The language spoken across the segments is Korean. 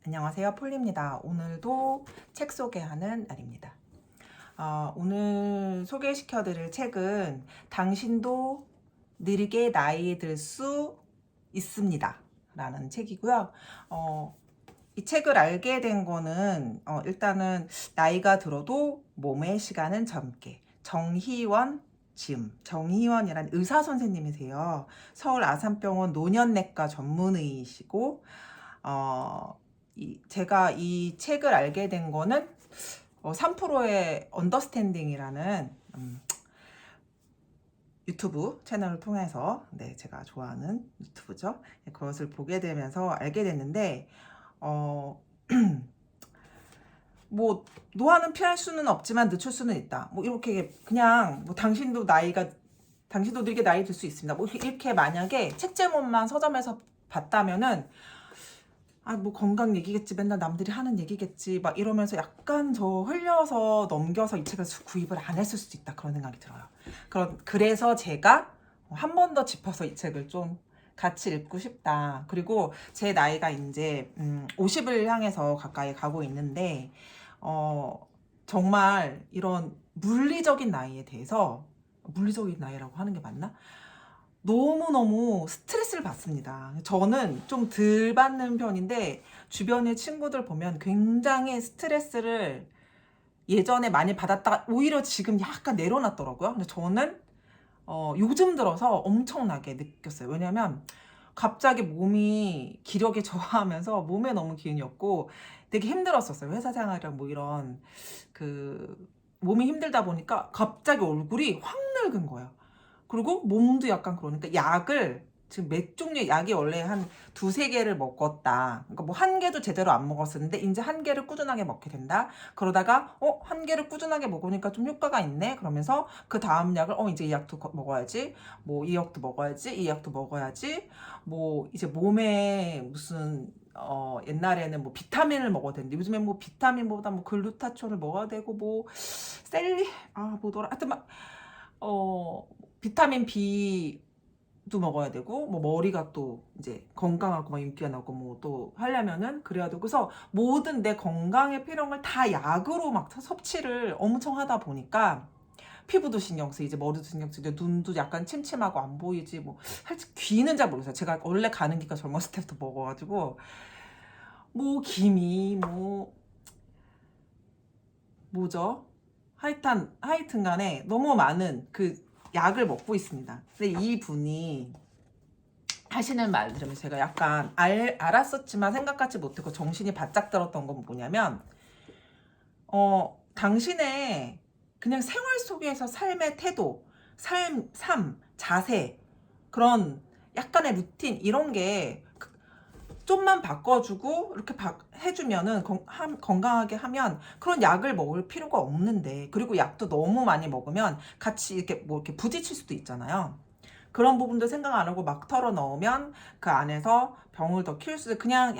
안녕하세요, 폴리입니다. 오늘도 책 소개하는 날입니다. 오늘 소개시켜드릴 책은 당신도 느리게 나이 들 수 있습니다 라는 책이고요. 이 책을 알게 된 거는 일단은 나이가 들어도 몸의 시간은 젊게, 정희원이라는 의사 선생님이세요. 서울 아산병원 노년내과 전문의이시고 제가 이 책을 알게 된 거는 3%의 언더스탠딩이라는 유튜브 채널을 통해서 제가 좋아하는 유튜브죠. 그것을 보게 되면서 알게 됐는데 뭐 노화는 피할 수는 없지만 늦출 수는 있다. 뭐 이렇게 그냥 뭐 당신도 느리게 나이 들 수 있습니다. 뭐 이렇게 만약에 책 제목만 서점에서 봤다면은 뭐 건강 얘기겠지, 맨날 남들이 하는 얘기겠지 막 이러면서 약간 저 흘려서 넘겨서 이 책을 구입을 안 했을 수도 있다, 그런 생각이 들어요. 그래서 제가 한 번 더 짚어서 이 책을 좀 같이 읽고 싶다. 그리고 제 나이가 이제 50을 향해서 가까이 가고 있는데 정말 이런 물리적인 나이에 대해서, 물리적인 나이라고 하는 게 맞나? 너무너무 스트레스를 받습니다. 저는 좀 덜 받는 편인데 주변의 친구들 보면 굉장히 스트레스를 예전에 많이 받았다가 오히려 지금 약간 내려놨더라고요. 근데 저는 요즘 들어서 엄청나게 느꼈어요. 왜냐면 갑자기 몸이 기력이 저하하면서 몸에 너무 기운이 없고 되게 힘들었었어요. 회사 생활이랑 뭐 이런 몸이 힘들다 보니까 갑자기 얼굴이 확 늙은 거예요. 그리고 몸도 약간 그러니까 지금 몇 종류의 약이 원래 한 두세 개를 먹었다. 그러니까 뭐 한 개도 제대로 안 먹었었는데 이제 한 개를 꾸준하게 먹게 된다. 그러다가 한 개를 꾸준하게 먹으니까 좀 효과가 있네. 그러면서 그 다음 약을 이제 이 약도 먹어야지. 뭐 이 약도 먹어야지. 이 약도 먹어야지. 뭐 이제 몸에 무슨 옛날에는 뭐 비타민을 먹어야 되는데 요즘에 뭐 비타민보다 뭐 글루타치온을 먹어야 되고 뭐 뭐더라. 하여튼 막 비타민 B도 먹어야 되고 뭐 머리가 또 이제 건강하고 막 윤기가 나고 뭐 또 하려면은 그래야 되고, 그래서 모든 내 건강에 필요한 걸 다 약으로 막 섭취를 엄청 하다 보니까 피부도 신경 쓰이지, 머리도 신경 쓰이지, 눈도 약간 침침하고 안 보이지, 뭐 사실 귀는 잘 모르겠어요. 제가 원래 가는 귀가 젊었을 때부터 먹어가지고 뭐 기미 뭐 뭐죠? 하여튼 간에 너무 많은 약을 먹고 있습니다. 근데 이분이 하시는 말 들으면서 제가 약간 알았었지만 생각하지 못했고 정신이 바짝 들었던 건 뭐냐면 당신의 그냥 생활 속에서 삶의 태도, 자세, 그런 약간의 루틴 이런 게 좀만 바꿔주고 이렇게 해주면은 건강하게 하면 그런 약을 먹을 필요가 없는데, 그리고 약도 너무 많이 먹으면 같이 이렇게 부딪힐 수도 있잖아요. 그런 부분도 생각 안 하고 막 털어 넣으면 그 안에서 병을 더 키울 수도, 그냥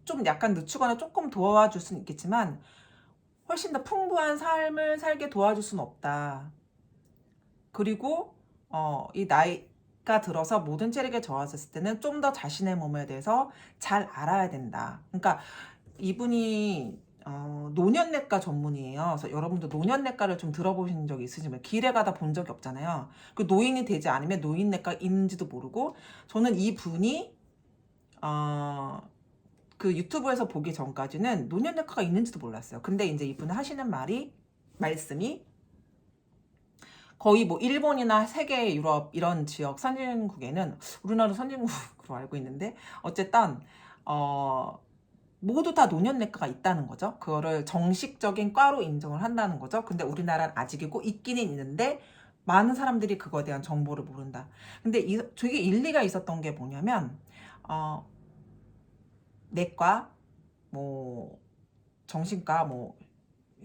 좀 약간 늦추거나 조금 도와줄 수는 있겠지만 훨씬 더 풍부한 삶을 살게 도와줄 수는 없다. 그리고 이 나이가 들어서 모든 체력에 저하했을 때는 좀 더 자신의 몸에 대해서 잘 알아야 된다. 그러니까 이분이 노년내과 전문이에요. 그래서 여러분도 노년내과를 좀 들어보신 적이 있으시면, 길에 가다 본 적이 없잖아요. 그 노인이 되지 않으면 노인내과 있는지도 모르고, 저는 이분이 그 유튜브에서 보기 전까지는 노년내과가 있는지도 몰랐어요. 근데 이제 이분이 하시는 말씀이 거의 뭐 일본이나 세계, 유럽 이런 지역 선진국에는, 우리나라 선진국으로 알고 있는데 어쨌든 모두 다 노년내과가 있다는 거죠. 그거를 정식적인 과로 인정을 한다는 거죠. 근데 우리나라는 아직이고 있기는 있는데 많은 사람들이 그거에 대한 정보를 모른다. 근데 되게 일리가 있었던 게 뭐냐면 내과, 뭐 정신과, 뭐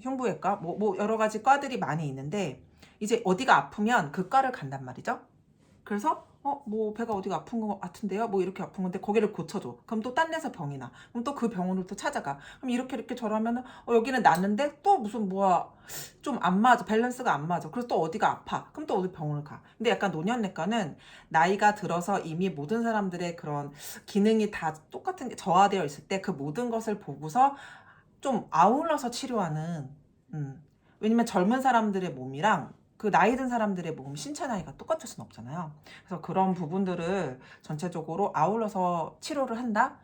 흉부외과, 뭐 여러 가지 과들이 많이 있는데 이제 어디가 아프면 그 과를 간단 말이죠. 그래서 뭐 배가 어디가 아픈 거 같은데요? 뭐 이렇게 아픈 건데 거기를 고쳐줘. 그럼 또 딴 데서 병이 나. 그럼 또 그 병원을 또 찾아가. 그럼 이렇게 저러면은 여기는 낫는데 또 무슨 뭐야 좀 안 맞아. 밸런스가 안 맞아. 그래서 또 어디가 아파. 그럼 또 어디 병원을 가. 근데 약간 노년내과는 나이가 들어서 이미 모든 사람들의 그런 기능이 다 똑같은 게 저하되어 있을 때 그 모든 것을 보고서 좀 아울러서 치료하는 왜냐면 젊은 사람들의 몸이랑 그 나이 든 사람들의 몸 신체 나이가 똑같을 순 없잖아요. 그래서 그런 부분들을 전체적으로 아울러서 치료를 한다.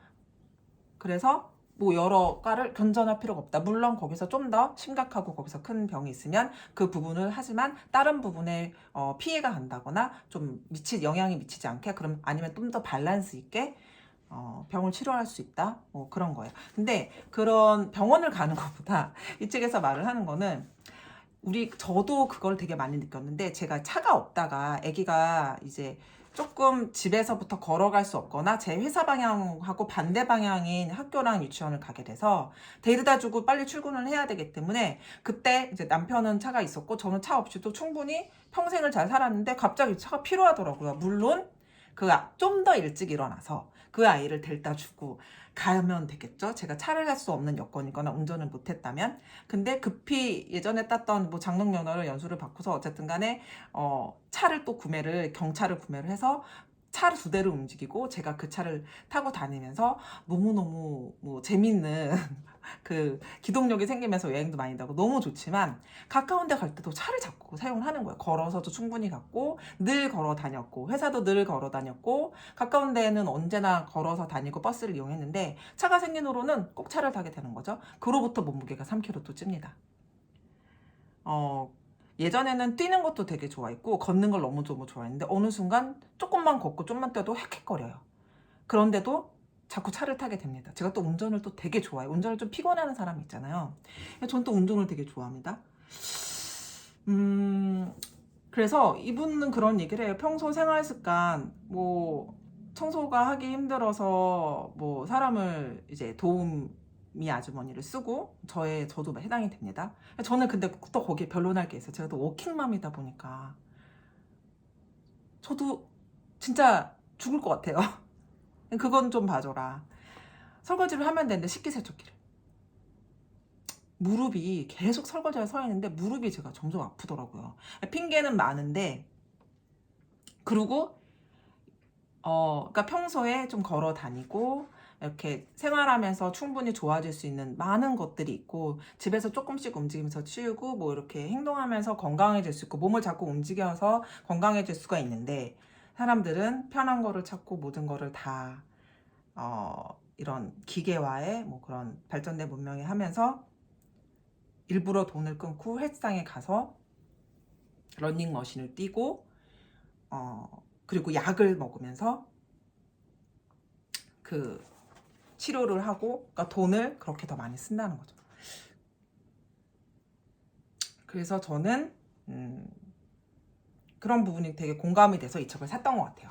그래서 뭐 여러 과를 견전할 필요가 없다. 물론 거기서 좀 더 심각하고 거기서 큰 병이 있으면 그 부분을 하지만 다른 부분에 피해가 간다거나 좀 영향이 미치지 않게 그럼 아니면 좀 더 밸런스 있게 병을 치료할 수 있다. 뭐 그런 거예요. 근데 그런 병원을 가는 것보다 이 책에서 말을 하는 거는 저도 그걸 되게 많이 느꼈는데 제가 차가 없다가 아기가 이제 조금 집에서부터 걸어갈 수 없거나 제 회사 방향하고 반대 방향인 학교랑 유치원을 가게 돼서 데려다 주고 빨리 출근을 해야 되기 때문에 그때 이제 남편은 차가 있었고 저는 차 없이도 충분히 평생을 잘 살았는데 갑자기 차가 필요하더라고요. 물론 좀 더 일찍 일어나서 그 아이를 데려다 주고 가면 되겠죠. 제가 차를 할 수 없는 여건이거나 운전을 못했다면. 근데 급히 예전에 땄던 뭐 장롱면허를 연수를 받고서 어쨌든 간에 차를 또 경차를 구매를 해서 차를 2대를 움직이고 제가 그 차를 타고 다니면서 너무너무 뭐 재밌는 그 기동력이 생기면서 여행도 많이 다고 너무 좋지만 가까운 데 갈 때도 차를 자꾸 사용을 하는 거예요. 걸어서도 충분히 갔고 늘 걸어 다녔고 회사도 늘 걸어 다녔고 가까운 데는 언제나 걸어서 다니고 버스를 이용했는데 차가 생긴 후로는 꼭 차를 타게 되는 거죠. 그로부터 몸무게가 3kg 또 찝니다. 예전에는 뛰는 것도 되게 좋아했고 걷는 걸 너무 좋아했는데 어느 순간 조금만 걷고 좀만 뛰어도 헥헥거려요. 그런데도 자꾸 차를 타게 됩니다. 제가 또 운전을 또 되게 좋아해요. 운전을 좀 피곤해하는 사람이 있잖아요. 전 또 운전을 되게 좋아합니다. 그래서 이분은 그런 얘기를 해요. 평소 생활 습관, 뭐, 청소가 하기 힘들어서, 뭐, 사람을 이제 도우미 아주머니를 쓰고, 저도 해당이 됩니다. 저는 근데 또 거기에 변론할 게 있어요. 제가 또 워킹맘이다 보니까. 저도 진짜 죽을 것 같아요. 그건 좀 봐줘라. 설거지를 하면 되는데 식기세척기를. 무릎이 계속 설거지에 서 있는데 무릎이 제가 점점 아프더라고요. 핑계는 많은데 그리고 그러니까 평소에 좀 걸어 다니고 이렇게 생활하면서 충분히 좋아질 수 있는 많은 것들이 있고 집에서 조금씩 움직이면서 치우고 뭐 이렇게 행동하면서 건강해질 수 있고 몸을 자꾸 움직여서 건강해질 수가 있는데 사람들은 편한 거를 찾고 모든 거를 다 이런 기계화에 뭐 그런 발전된 문명에 하면서 일부러 돈을 끊고 헬스장에 가서 러닝머신을 뛰고 그리고 약을 먹으면서 그 치료를 하고 그러니까 돈을 그렇게 더 많이 쓴다는 거죠. 그래서 저는 그런 부분이 되게 공감이 돼서 이 책을 샀던 것 같아요.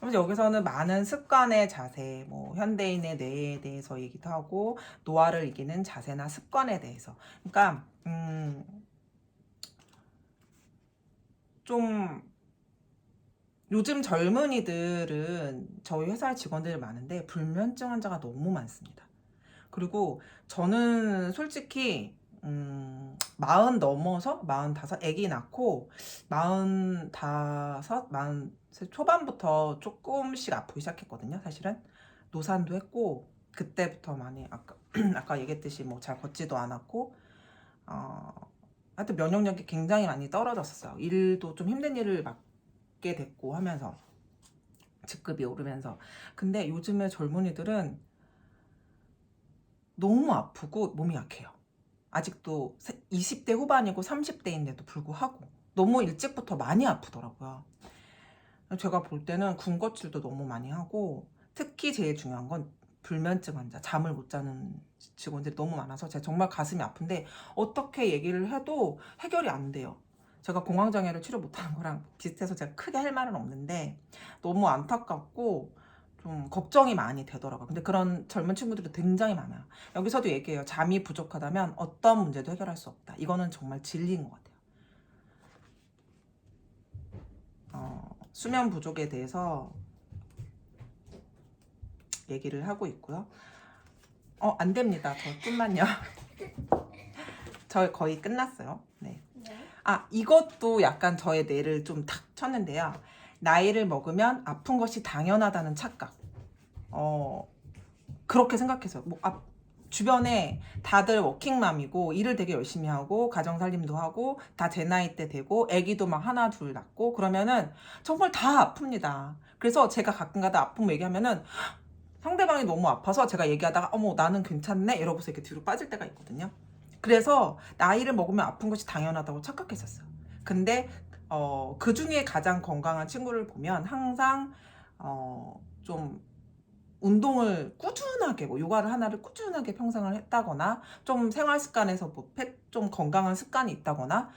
그래서 여기서는 많은 습관의 자세, 뭐 현대인의 뇌에 대해서 얘기도 하고 노화를 이기는 자세나 습관에 대해서. 그러니까 좀 요즘 젊은이들은 저희 회사에 직원들이 많은데 불면증 환자가 너무 많습니다. 그리고 저는 솔직히 40 넘어서 45 아기 낳고 45, 43 초반부터 조금씩 아프기 시작했거든요. 사실은 노산도 했고 그때부터 많이 아까 얘기했듯이 뭐 잘 걷지도 않았고 하여튼 면역력이 굉장히 많이 떨어졌었어요. 일도 좀 힘든 일을 맡게 됐고 하면서 직급이 오르면서. 근데 요즘에 젊은이들은 너무 아프고 몸이 약해요. 아직도 20대 후반이고 30대인데도 불구하고 너무 일찍부터 많이 아프더라고요. 제가 볼 때는 군것질도 너무 많이 하고 특히 제일 중요한 건 불면증 환자, 잠을 못 자는 직원들이 너무 많아서 제가 정말 가슴이 아픈데 어떻게 얘기를 해도 해결이 안 돼요. 제가 공황장애를 치료 못하는 거랑 비슷해서 제가 크게 할 말은 없는데 너무 안타깝고 좀 걱정이 많이 되더라고요. 근데 그런 젊은 친구들도 굉장히 많아요. 여기서도 얘기해요. 잠이 부족하다면 어떤 문제도 해결할 수 없다. 이거는 정말 진리인 것 같아요. 수면 부족에 대해서 얘기를 하고 있고요. 안 됩니다. 저 좀만요. 저 거의 끝났어요. 네. 이것도 약간 저의 뇌를 좀 탁 쳤는데요. 나이를 먹으면 아픈 것이 당연하다는 착각. 그렇게 생각해서 주변에 다들 워킹맘이고 일을 되게 열심히 하고 가정살림도 하고 다 제 나이 때 되고 아기도 막 하나 둘 낳고 그러면은 정말 다 아픕니다. 그래서 제가 가끔가다 아픔 얘기하면은 상대방이 너무 아파서 제가 얘기하다가 어머 나는 괜찮네 이러고서 이렇게 뒤로 빠질 때가 있거든요. 그래서 나이를 먹으면 아픈 것이 당연하다고 착각했었어요. 근데 그 중에 가장 건강한 친구를 보면 항상 좀 운동을 꾸준하게 요가를 하나를 꾸준하게 평생을 했다거나 좀 생활 습관에서 좀 건강한 습관이 있다거나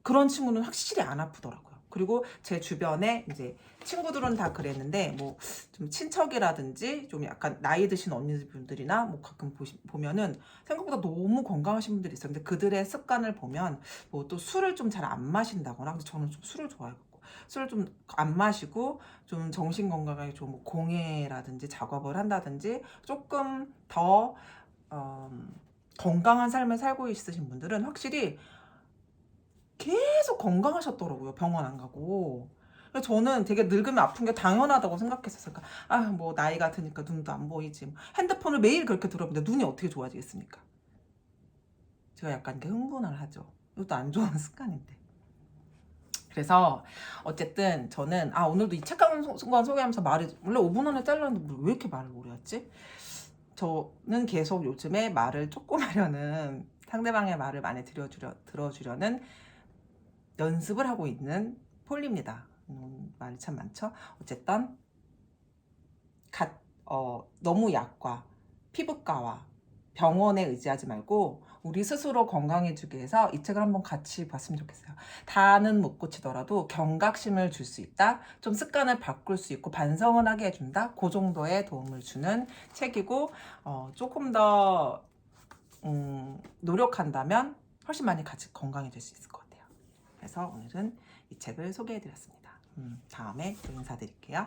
그런 친구는 확실히 안 아프더라고요. 그리고 제 주변에 이제 친구들은 다 그랬는데 뭐 좀 친척이라든지 좀 약간 나이 드신 언니분들이나 뭐 가끔 보면은 생각보다 너무 건강하신 분들이 있어요. 근데 그들의 습관을 보면 뭐 또 술을 좀 잘 안 마신다거나 근데 저는 좀 술을 좋아해갖고 술을 좀 안 마시고 좀 정신 건강에 좀 뭐 공예라든지 작업을 한다든지 조금 더 건강한 삶을 살고 있으신 분들은 확실히 계속 건강하셨더라고요. 병원 안 가고. 그래서 저는 되게 늙으면 아픈 게 당연하다고 생각했었어요. 그러니까 뭐 나이가 드니까 눈도 안 보이지. 뭐 핸드폰을 매일 그렇게 들어보는데 눈이 어떻게 좋아지겠습니까? 제가 약간 이렇게 흥분을 하죠. 이것도 안 좋은 습관인데. 그래서 어쨌든 저는 오늘도 이 책감 순간 소개하면서 말을 원래 5분 안에 잘랐는데 왜 이렇게 말을 오래 했지? 저는 계속 요즘에 말을 조금 하려는 상대방의 말을 많이 들어주려는 연습을 하고 있는 폴리입니다. 말이 참 많죠. 어쨌든 너무 약과 피부과와 병원에 의지하지 말고 우리 스스로 건강해지기 위해서 이 책을 한번 같이 봤으면 좋겠어요. 다는 못 고치더라도 경각심을 줄 수 있다. 좀 습관을 바꿀 수 있고 반성을 하게 해준다. 그 정도의 도움을 주는 책이고 조금 더 노력한다면 훨씬 많이 같이 건강해질 수 있을 것 같아요. 그래서 오늘은 이 책을 소개해드렸습니다. 다음에 또 인사드릴게요.